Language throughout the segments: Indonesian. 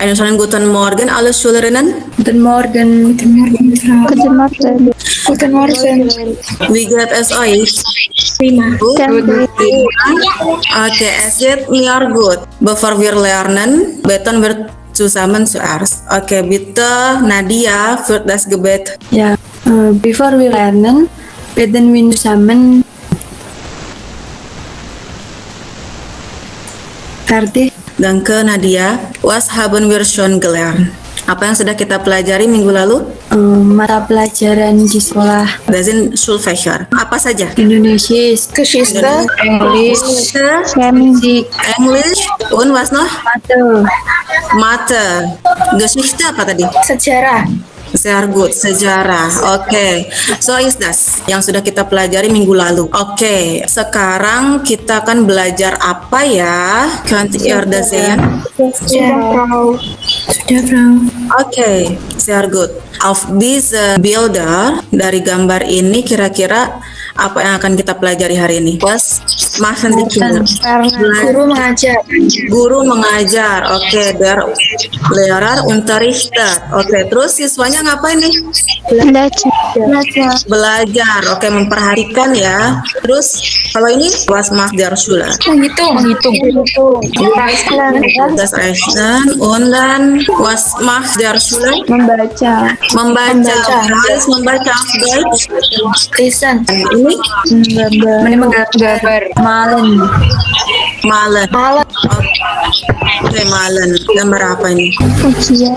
Einen schönen guten Morgen, alle Schülerinnen. Guten Morgen. Guten Morgen, Frau. Guten Morgen. Guten Morgen. Wie geht es euch? Prima. Gut? Danke. Okay, es geht mir gut. Bevor wir lernen, beten wir zusammen zuerst. Okay, bitte Nadia führt das Gebet. Ja, bevor wir lernen, beten wir zusammen. Fertig. Danke Nadia. Was haben wir schon gelernt? Apa yang sudah kita pelajari minggu lalu? Mata pelajaran di sekolah Das sind Schulfächer. Apa saja? Indonesia, Geschichte, English, Musik, English und was noch? Mathe, Mathe. Geschichte apa tadi? sejarah. Sehr gut, sejarah. Oke, so is das yang sudah kita pelajari minggu lalu. Oke, sekarang kita akan belajar apa ya? Könnt ihr das sehen? Sudah, Frau. Oke, sehr gut. Auf diese Bilder, dari gambar ini kira-kira apa yang akan kita pelajari hari ini? Was machen die Kinder? Guru mengajar. Guru mengajar. Oke, der Lehrer unterrichtet. Oke, terus siswanya ngapain nih? Belajar. Oke, memperhatikan ya. Terus kalau ini was macht der Schüler? Menghitung. Das Rechnen und dann was macht der Schüler? Membaca. Membaca. Harus membaca auf Deutsch. Listen. Ini Menggambar. Malen. Malen. Oke, Malen. Gambar apa ini? Ujian.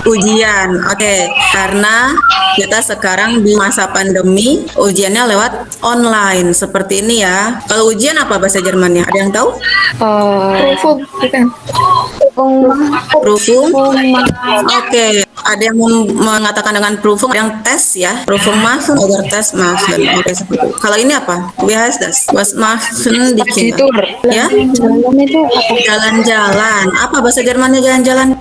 Ujian. Oke, karena kita sekarang di masa pandemi, ujiannya lewat online seperti ini ya. Kalau ujian apa bahasa Jermannya? Ada yang tahu? Prüfung. Bukan. Prüfung. Oke, ada yang mengatakan dengan Prüfung, ada yang tes ya. Prüfung machen oder tes machen. Oke, seperti itu. Kalau ini apa? Wie heißt das? Was machen die Kinder? Ya? Jalan itu apa? Jalan-jalan. Apa bahasa Jermannya jalan-jalan?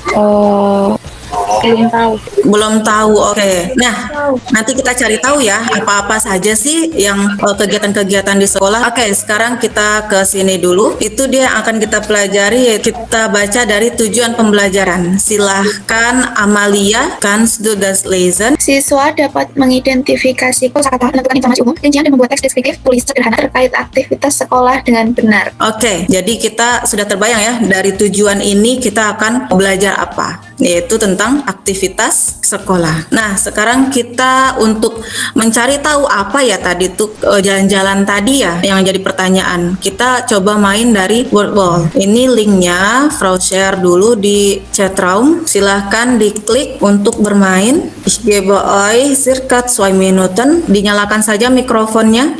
Belum tahu. Belum tahu. Oke. Nah, nanti kita cari tahu ya apa-apa saja sih yang kegiatan-kegiatan di sekolah. Oke, sekarang kita ke sini dulu. Itu dia yang akan kita pelajari. Kita baca dari tujuan pembelajaran. Silahkan Amalia, kannst du das lesen? Siswa dapat mengidentifikasi kosakata, menentukan informasi umum, rincian, dan membuat teks deskriptif tulis sederhana terkait aktivitas sekolah dengan benar. Oke, jadi kita sudah terbayang ya dari tujuan ini kita akan belajar apa, yaitu tentang aktivitas sekolah. Nah, sekarang kita untuk mencari tahu apa ya tadi tuh jalan-jalan tadi ya yang jadi pertanyaan. Kita coba main dari word wall. Ini linknya, Frau share dulu di chat room. Silahkan diklik untuk bermain. Ich gebe euch circa 2 Minuten. Dinyalakan saja mikrofonnya.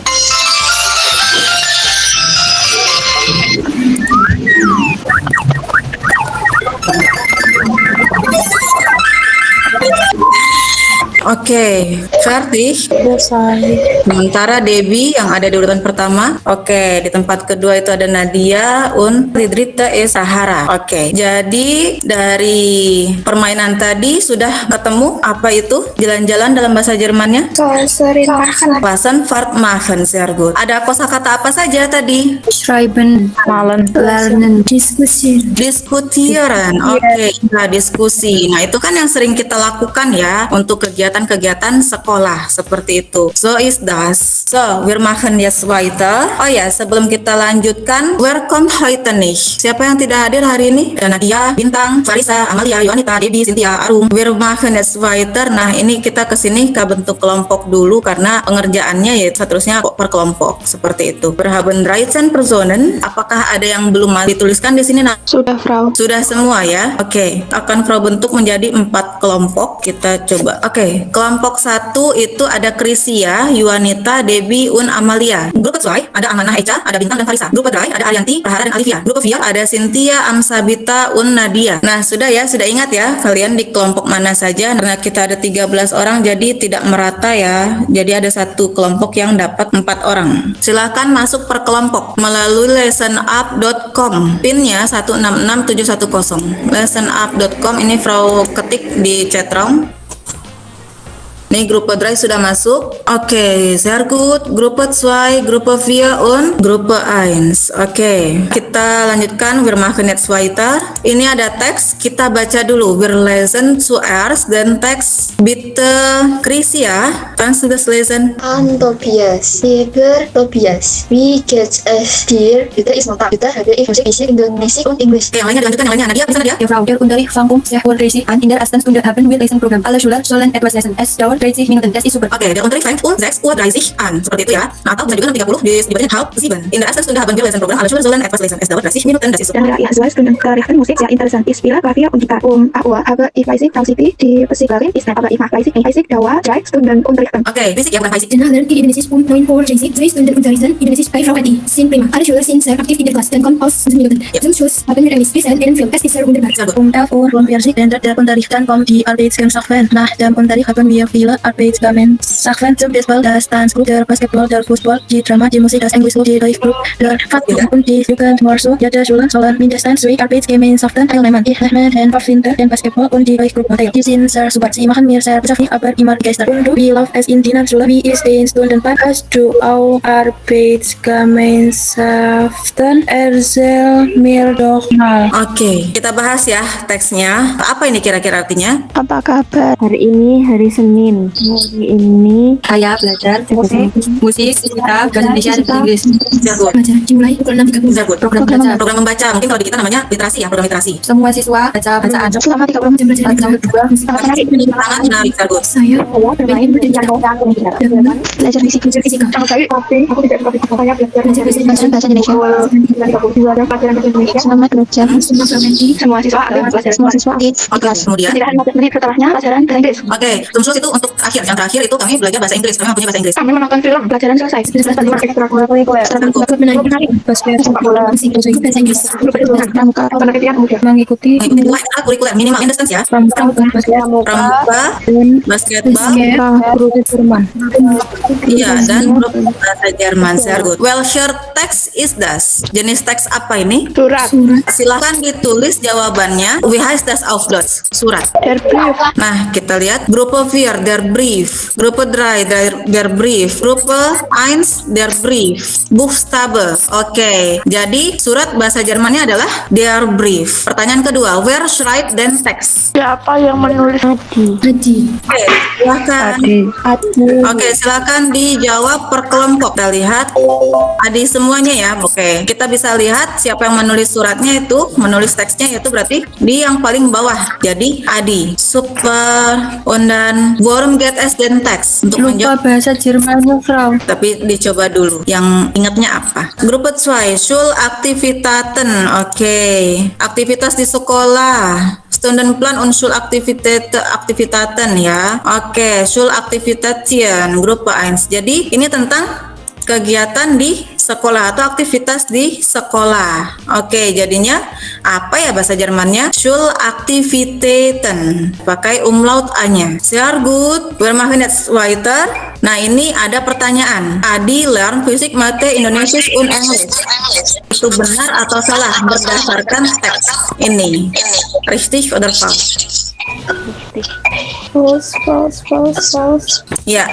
Oke, fertig. Sementara Debbie yang ada di urutan pertama. Oke, di tempat kedua itu ada Nadia und di dritte ist Sahara. Oke, jadi dari permainan tadi sudah ketemu apa itu jalan-jalan dalam bahasa Jermannya? Klassenfahrt machen, sehr gut. Ada kosakata apa saja tadi? Schreiben. Malen. Lernen. Diskutieren. Oke, nah, diskusi. Nah, itu kan yang sering kita lakukan ya untuk kegiatan sekolah seperti itu. So is das. So, wir machen jetzt weiter. Oh ya, sebelum kita lanjutkan, wer kommt heute nicht? Siapa yang tidak hadir hari ini? Nadia, Bintang, Farisa, Amalia, Yonita, Debbie, Cynthia, Arum. Wir machen jetzt weiter. Nah, ini kita kesini ke bentuk kelompok dulu karena pengerjaannya ya seterusnya per kelompok seperti itu. Wir haben 13 Personen. Apakah ada yang belum dituliskan di sini? Nah, Sudah, Frau. sudah semua ya. Oke, akan Frau bentuk menjadi 4 kelompok. Kita coba. Oke, kelompok 1 itu ada Krisia, Yuanita, Debbie, Amalia. Grup 2 ada Amanah, Eca, ada Bintang dan Farisa. Grup 3 ada Arianti, Prahara dan Alivia. Grup 4 ada Cynthia, Amsabita, Nadia. Nah, sudah ya, sudah ingat ya kalian di kelompok mana saja. Karena kita ada 13 orang jadi tidak merata ya. Jadi ada satu kelompok yang dapat 4 orang. Silakan masuk per kelompok melalui lessonup.com. Pinnya 166710. Lessonup.com ini Frau ketik di chat room. Nih gruppe 3 sudah masuk. Oke, sehr gut. Gruppe 2, Gruppe 4 und Gruppe 1. Oke, kita lanjutkan. Wir machen jetzt weiter. Ini ada teks, kita baca dulu. Wir lesen zuerst den Text. Bitte, Chris ya. Kannst du das lesen? An Tobias, lieber Tobias, wie geht es dir? Heute ist Montag, heute habe ich Musik Indonesia und Englisch. Oke, yang lainnya dilanjutkan, yang lainnya. Nadia, bisa Nadia? Ja, Frau, der Unterricht fang sehr wohl richtig an. In der ersten Stunde haben wir Lesenprogramm. Alle Schüler sollen etwas lesen. Es dauert 30 Minuten. Das ist super. Oke, der Unterricht fängt um 6:30 Uhr an. Seperti itu ya. Nah, atau bisa juga 6:30 dibacain halb 7. In der ersten Stunde haben wir Lesenprogramm. Alle Schüler sollen etwas lesen. Es dauert 30 Minuten. Das ist super. Ja, 2 Stunden Unterrichten Musik sehr interessant. Ich spiele Klavier und Gitarre um 8 Uhr. Aber ich weiß nicht, Frau Siti, die Physiklehrerin ist nett, aber ich mache Basic Dauer 3 Stunden Unterrichten. Oke, Fisik ya, bukan Fisik. Danach lernt ihr Indonesisch um 9 Uhr 30, 2 Stunden unterrichten Indonesisch bei Frau Eti. Sind prima. Alle Schüler sind sehr aktiv in der Klasse. Dann kommt aus 5 Minuten. Zum Schluss haben wir Englisch. Wir sehen einen Film. Es ist sehr wunderbar. Sehr gut. Um 11 Uhr endet der Unterricht, dann kommt die Arbeitsgemeinschaften. Nach dem Unterricht haben wir viele Arbeitsgemeinschaften, zum Beispiel das Tanzgruppe, der Basketball, der Fußball, die Drama, die Musik, das Englischgruppe, die Deutschgruppe, der Fachgruppe und die Jugendmorso. Jede Schule sollen mindestens 2 Arbeitsgemeinschaften teilnehmen. Ich nehme den Badminton, den Basketball und die Deutschgruppe teil. Die sind sehr super, sie machen mir sehr beschäftigt, aber immer begeistert. Und du, wie läuft es in deiner Schule? Wie ist den Stundenplan? Hast du auch Arbeitsgemeinschaften? Erzähl mir doch mal. Oke, kita bahas ya teksnya. Apa ini kira-kira artinya? Apa kabar? Hari ini hari Senin. Hari ini Saya belajar musik, kita bahasa Indonesia dan Inggris. Sehr gut. Baca dimulai pukul 6.30. Sehr gut. Program belajar. Program membaca. Mungkin kalau di kita namanya literasi ya, program literasi. Semua siswa baca bacaan. Selama 30 jam belajar Yang kedua, Sangat menarik, sehr gut. saya bermain belajar fisika. Sama sekali, tapi aku tidak suka fisika. Saya belajar Belajar bahasa Indonesia. bahasa Indonesia. 32 ada pelajaran bahasa Indonesia. Selamat belajar. Semua fragmenti. Semua siswa ada belajar Semua siswa di kelas. Kemudian, Tidak hanya menit setelahnya pelajaran bahasa Inggris. oke, terus itu untuk akhir. Yang terakhir itu kami belajar bahasa Inggris. Kami mempunyai bahasa Inggris. Kami menonton film, pelajaran selesai. Ekstrakurikuler. Ikut menari, basket, musik, bahasa Inggris. Pramuka. Penelitian muda. mengikuti Dua kurikuler minimal in distance ya. pramuka, basket, Pramuka, basketball, guru Jerman. iya, dan grup bahasa Jerman. Sehr gut. Welcher Text is das? Jenis teks apa ini? Surat. Silahkan ditulis jawabannya. Wie heißt das auf Deutsch? Surat. Der Brief. Nah, kita lihat Gruppe 4, der Brief. Gruppe 3, der Brief. Gruppe 1, der Brief. Buchstabe. Oke. Jadi, surat bahasa Jermannya adalah der Brief. Pertanyaan kedua, wer schreibt den Text? Siapa yang menulis? Adi. Oke, silakan. Oke, silakan dijawab per kelompok. Kita lihat Adi semuanya ya. Oke, kita bisa lihat siapa yang menulis suratnya itu, menulis teksnya itu berarti di yang paling bawah. Jadi Adi. Super. Und dann worum geht es den Text? Untuk Lupa menjawab, bahasa Jermannya, Frau. tapi dicoba dulu. Yang ingatnya apa? Gruppe 2, Schulaktivitäten. Oke. Aktivitas di sekolah. Stundenplan und Schulaktivitäten ya. Oke, Schulaktivitäten Gruppe 1. Jadi ini tentang kegiatan di sekolah atau aktivitas di sekolah. Oke, jadinya apa ya bahasa Jermannya? Schulaktivitäten. Pakai umlaut A-nya. Sehr gut. Wir machen jetzt weiter. Nah, ini ada pertanyaan. Adi learn Physik, Mathe, Indonesisch und Englisch. Itu benar atau salah berdasarkan teks ini? Richtig oder falsch? False. Ya.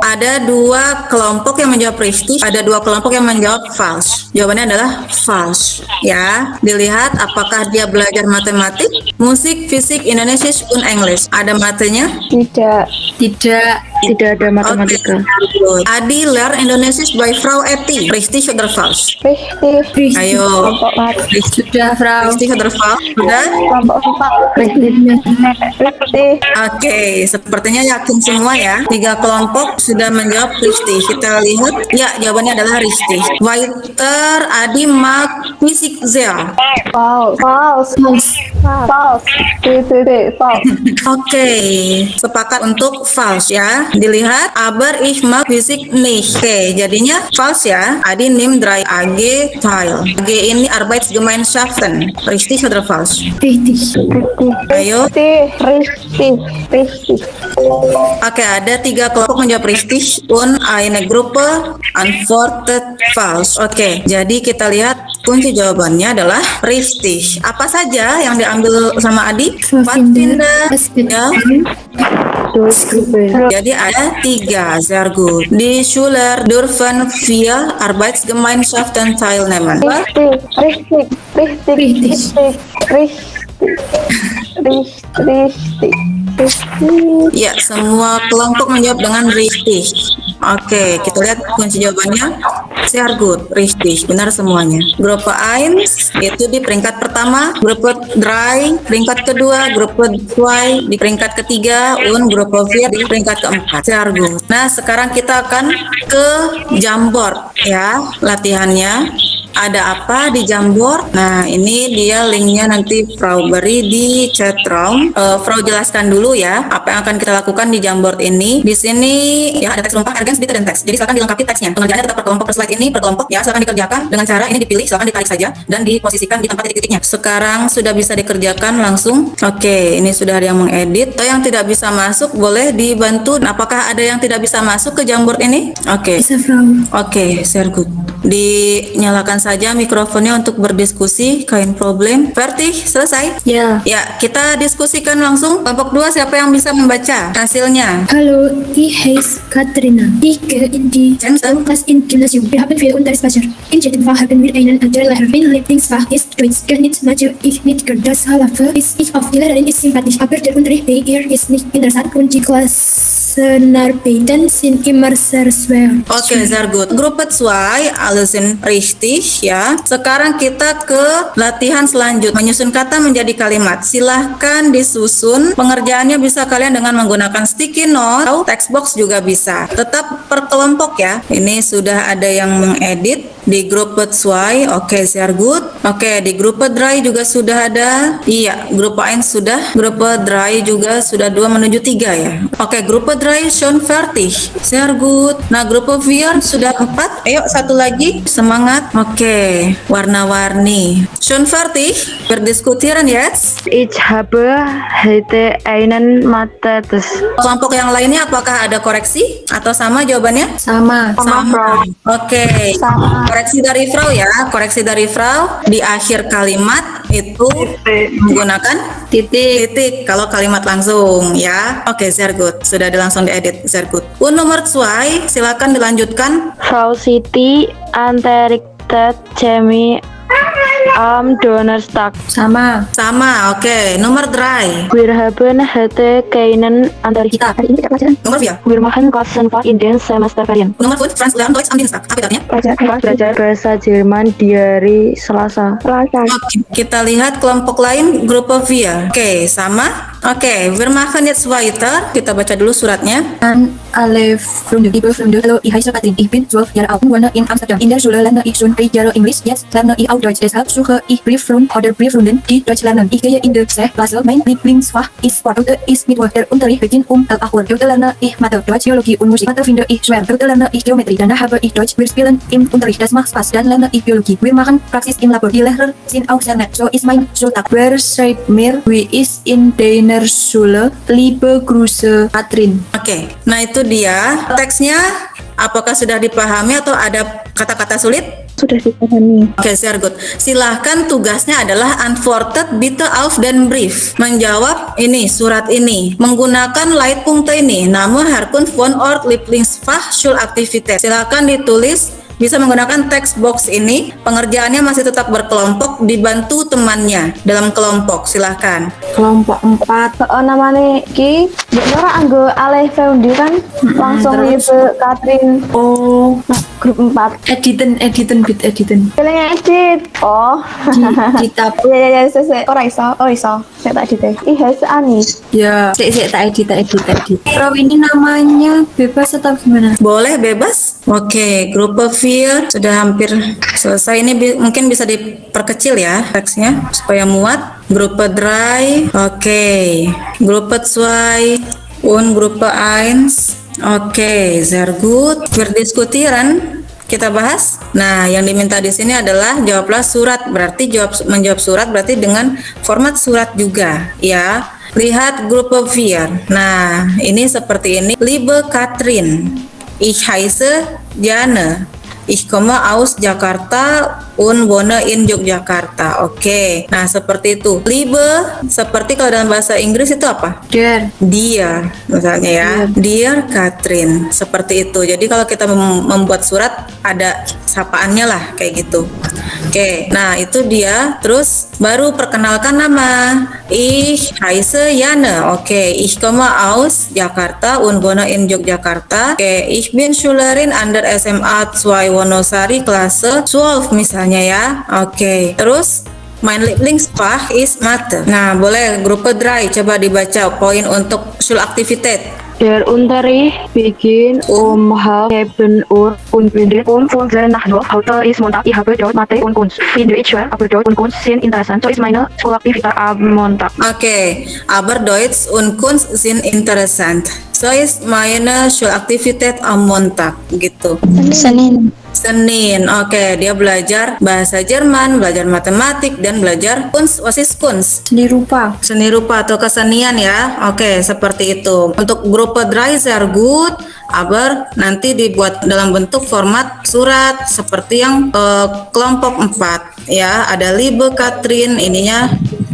Ada 2 kelompok yang menjawab richtig, ada 2 kelompok yang menjawab false. Jawabannya adalah false. Ya, dilihat apakah dia belajar matematik, musik, fisik, Indonesisch und English. Ada matenya? Tidak. Tidak ada matematika. Good. Adi learn Indonesisch by Frau Eti. Richtig oder false? Richtig. Ayo. Kelompok mati. Sudah, Frau. Richtig oder false? Sudah? Kelompok 4. Richtig. Oke, sepertinya yakin semua ya. 3 kelompok sudah menjawab richtig. Kita lihat, ya jawabannya adalah richtig. Weiter, Adi mag Physik sehr. False. Tidak. False. Oke, sepakat untuk false ya. Dilihat, aber ich mag Physik nicht. Oke, jadinya false ya. Adi nimmt 3 AG teil. AG ini Arbeitsgemeinschaften. Richtig oder false? Richtig. Ayo. Richtig. Oke, ada 3 kelompok menjawab richtig und eine Gruppe antwortet false. Oke, jadi kita lihat kunci jawabannya adalah richtig. Apa saja yang diambil sama Adi? Pfadfinder, ya. Durchgruppe. Jadi ada 3, sehr gut. Die Schüler dürfen 4 Arbeitsgemeinschaften teilnehmen. Richtig. Ya, semua kelompok menjawab dengan richtig. Oke, kita lihat kunci jawabannya. Sehr gut, richtig, benar semuanya. Gruppe 1 itu di peringkat pertama, Gruppe 3 peringkat kedua, Gruppe 2 di peringkat ketiga, und Gruppe 4 di peringkat keempat. Sehr gut. Nah, sekarang kita akan ke Jamboard ya, latihannya. Ada apa di Jamboard? Nah, ini dia linknya nanti Frau beri di chat room. Frau jelaskan dulu ya apa yang akan kita lakukan di Jamboard ini. Di sini ya ada teks rumpah, ergens, bitte dan teks. Jadi silakan dilengkapi teksnya. Pengerjaannya tetap per kelompok, per slide ini per kelompok ya. Silakan dikerjakan dengan cara ini dipilih, silakan ditarik saja dan diposisikan di tempat titik-titiknya. Sekarang sudah bisa dikerjakan langsung. Oke, ini sudah ada yang mengedit. Atau yang tidak bisa masuk boleh dibantu. Apakah ada yang tidak bisa masuk ke Jamboard ini? Oke. Bisa, Frau. Oke, sehr gut. Dinyalakan saja mikrofonnya untuk berdiskusi. Kein problem. Fertig? Selesai? Ya. Ya, kita diskusikan langsung. Kelompok 2 siapa yang bisa membaca hasilnya? Hallo, ich heiße Katrina. Ich gehe in die Jensen. Klasse im Gymnasium. Wir haben viele Unterrichtsfächer. In jedem Fach haben wir einen anderen Lehrer. Mein Lieblingsfach ist Deutsch. Er nicht Mathe, ich nicht Gerd. Das Halafe ist ich auf. Die Lehrerin ist sympathisch, aber der Unterricht bei ihr ist nicht interessant und die Klassenarbeiten sind immer sehr schwer. Oke, sehr gut. Gruppe 2, alle sind richtig ya. Sekarang kita ke latihan selanjutnya. Menyusun kata menjadi kalimat. Silahkan disusun. Pengerjaannya bisa kalian dengan menggunakan sticky note atau text box juga bisa. Tetap per kelompok ya. Ini sudah ada yang mengedit di Gruppe 2. Oke, sehr gut. Oke, di Gruppe 3 juga sudah ada. Iya, Gruppe 1 sudah. Gruppe 3 juga sudah 2 menuju 3 ya. Oke, Gruppe 3 schon fertig. Sehr gut. Nah, Gruppe 4 sudah 4. Ayo, satu lagi. Semangat. Oke, warna-warni. Schon fertig? Berdiskutieren jetzt. Ich habe heute einen Mathe-Test. Kelompok yang lainnya apakah ada koreksi? Atau sama jawabannya? Sama. Sama. Oke. Koreksi dari Frau ya. Koreksi dari Frau di akhir kalimat itu menggunakan titik kalau kalimat langsung ya. Oke, sehr gut. Sudah langsung diedit. Sehr gut. Nomor 2, silakan dilanjutkan. Frau Siti unterrichtet Chemie am Donnerstag. Sama. Sama. Oke. Nomor 3. Wir haben heute keinen Unterricht. Hari ini tidak pelajaran. Nomor 4. Wir machen Klassenfahrt in den Semesterferien. Nomor 5. Franz lernen Deutsch am Dienstag. Apa itu artinya? Belajar bahasa Jerman di hari Selasa. Oke, kita lihat kelompok lain, Gruppe 4. Oke, sama. Oke, wir machen jetzt weiter. Kita baca dulu suratnya. An alle Freunde, liebe Freunde, hallo, ich heiße Katrin, ich bin 12 Jahre alt und wohne in Amsterdam. In der Schule lerne ich schon 3 Jahre Englisch, jetzt lerne ich auch Deutsch, deshalb suche ich Brieffreund oder Brieffreundin, die Deutsch lernen. Ich gehe in die 6. Klasse, mein Lieblingsfach ist Sport, heute ist Mittwoch, der Unterricht beginnt um 11 Uhr. Heute lerne ich Mathe, Deutsch, Biologie und Musik. Mathe finde ich schwer, heute lerne ich Geometrie, danach habe ich Deutsch, wir spielen im Unterricht, das macht Spaß, dann lerne ich Biologie. Wir machen Praxis im Labor, die Lehrer sind auch sehr nett, so ist mein Schultag. Wer schreibt mir, wie ist in deiner Schule? Liebe Grüße, Katrin. Oke, nah itu dia teksnya. Apakah sudah dipahami atau ada kata-kata sulit? Sudah dipahami. Oke, sehr gut. Silahkan tugasnya adalah antwortet bitte auf den Brief. Menjawab ini, surat ini. Menggunakan Leitpunkte ini. Name, Herkunft, Wohnort, Lieblingsfach, Schulaktivität. Silahkan ditulis. Bisa menggunakan text box ini. Pengerjaannya masih tetap berkelompok, dibantu temannya dalam kelompok. Silahkan. Kelompok 4. Namanya Ki, bener anggo alih Feundi kan langsung terus? ibu Katrin Oh, grup 4. editen. Pilihnya edit. Oh. Di tab. Ya, saya iso. Saya tak edit. Has Anis. Ya, saya tak edit. Frau ini namanya bebas atau gimana? Boleh bebas? Oke, Gruppe 4 sudah hampir selesai. Ini mungkin bisa diperkecil ya teksnya supaya muat. Gruppe 3. Oke. Gruppe 2 und Gruppe 1. Oke, sehr gut. Berdiskutieren. Kita bahas. Nah, yang diminta di sini adalah jawablah surat. Berarti menjawab surat berarti dengan format surat juga, ya. Lihat Gruppe 4. Nah, ini seperti ini. Liebe Katrin, ich heiße Jane. Ich komme aus Jakarta und wohne in Yogyakarta. Oke. Nah, seperti itu. Liebe, seperti kalau dalam bahasa Inggris itu apa? Dear. Dear, misalnya ya. Dear Catherine. Seperti itu. Jadi kalau kita membuat surat ada sapaannya lah kayak gitu. Oke. Nah, itu dia. Terus baru perkenalkan nama. Ich heiße Jane. Oke. Ich komme aus Jakarta und wohne in Yogyakarta. Oke. Ich bin Schülerin an der SMA 2 Wonosari Klasse 12 misalnya ya. Oke. Terus mein Lieblingsfach ist Mathe. Nah, boleh gruppe 3 coba dibaca poin untuk Schulaktivität. Der Unterricht beginnt halb 7 Uhr und endet um 5 nach 12. Heute ist Montag. Ich habe dort Mathe und Kunst. Finde ich schwer, aber Deutsch und Kunst sind interessant. So ist meine Schulaktivität am Montag. Oke, aber Deutsch und Kunst sind interessant. So ist meine Schulaktivität am Montag gitu. Senin, oke, dia belajar bahasa Jerman, belajar matematik, dan belajar Kunst, was ist Kunst? Seni rupa. Seni rupa atau kesenian ya. Oke, seperti itu. Untuk gruppe 3 sehr gut, aber nanti dibuat dalam bentuk format surat seperti yang kelompok 4 ya. Ada Liebe Katrin, ininya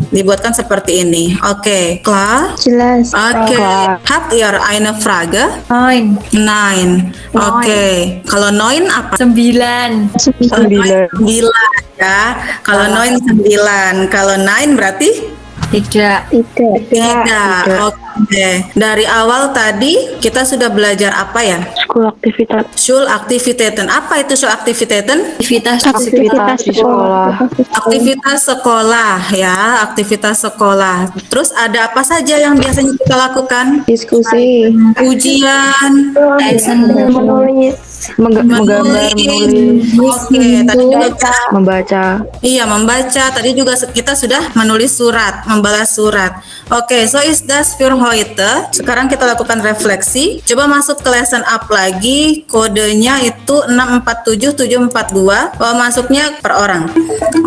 dibuatkan seperti ini. Oke, klar? Jelas. Oke. Habt ihr eine Frage? 9. Nein. Oke. Kalau neun apa? 9. 9 ya. Kalau neun 9. Kalau nine berarti? Tidak. Tidak. Oke. Dari awal tadi kita sudah belajar apa ya? Schulaktivität. Schulaktiviteiten. Apa itu Schulaktiviteiten? Aktivitas di sekolah. Aktivitas sekolah ya, aktivitas sekolah. Terus ada apa saja yang biasanya kita lakukan? Diskusi. Ujian, Menulis. Menggambar, menulis. Oke, tadi juga Membaca. iya membaca. Tadi juga kita sudah menulis surat, membalas surat. Oke, so is das für heute. Sekarang kita lakukan refleksi. Coba masuk ke lesson up lagi. Kodenya itu 647742. Masuknya per orang.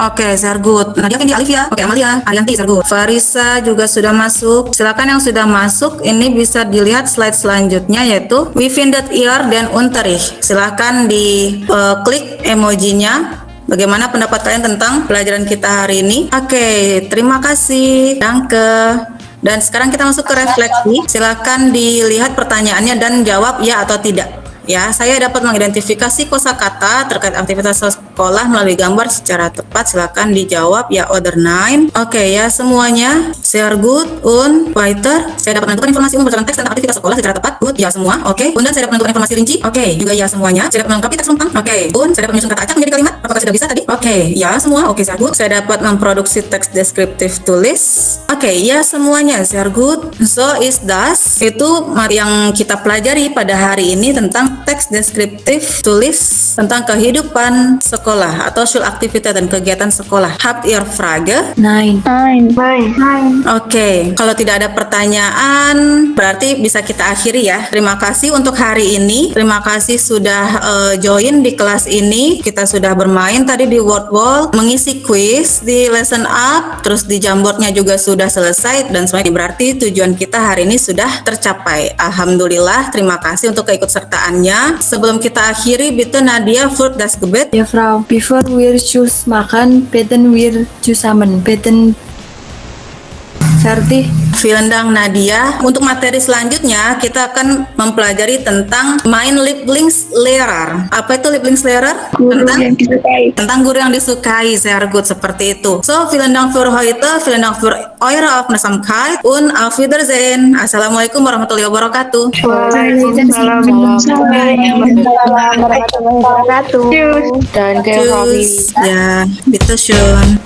Oke, sehr gut. Nadia, Kendi, Alivia. Oke, Amalia, Arianti, sehr gut. Farisa juga sudah masuk. Silakan yang sudah masuk. Ini bisa dilihat slide selanjutnya yaitu We findet ihr den Unterricht. Silakan di klik emojinya. Bagaimana pendapat kalian tentang pelajaran kita hari ini? Oke, terima kasih. Danke. Dan sekarang kita masuk ke refleksi. Silakan dilihat pertanyaannya dan jawab ya atau tidak. Ya, saya dapat mengidentifikasi kosakata terkait aktivitas sekolah melalui gambar secara tepat. Silakan dijawab ya oder nein. Oke ya semuanya. Sehr gut und weiter. Saya dapat menentukan informasi umum berdasarkan teks tentang aktivitas sekolah secara tepat. Good ya semua. Oke. Dan saya dapat menentukan informasi rinci. Oke. Juga ya semuanya. Saya dapat melengkapi teks lengkap. Oke. Dan saya dapat menyusun kata acak menjadi kalimat. Apakah sudah bisa tadi? Oke. Ya semua. Oke, sehr gut. Saya dapat memproduksi teks deskriptif tulis. Oke, ya semuanya. Sehr gut. So is das. Itu yang kita pelajari pada hari ini tentang teks deskriptif tulis tentang kehidupan sekolah atau Schulaktivität dan kegiatan sekolah. Habt ihr Frage? 9. Oke, kalau tidak ada pertanyaan berarti bisa kita akhiri ya. Terima kasih untuk hari ini. Terima kasih sudah join di kelas ini. Kita sudah bermain tadi di word wall, mengisi quiz di lesson up, terus di jamboardnya juga sudah selesai dan semuanya berarti tujuan kita hari ini sudah tercapai. Alhamdulillah, terima kasih untuk keikutsertaannya. Sebelum kita akhiri, bitte Nadia für das Gebet. Ya Frau, before wir Tschüss machen, beten wir zusammen. Beten fertig. Vielen Dank Nadia. Untuk materi selanjutnya kita akan mempelajari tentang mein Lieblingslehrer. Apa itu Lieblingslehrer? Tentang guru yang disukai. Sehr gut, seperti itu. So, vielen Dank für heute, vielen Dank für eure Aufmerksamkeit und auf Wiedersehen. Assalamualaikum warahmatullahi wabarakatuh. Waalaikumsalam warahmatullahi wabarakatuh. Tschüss. Ja, bitte schön.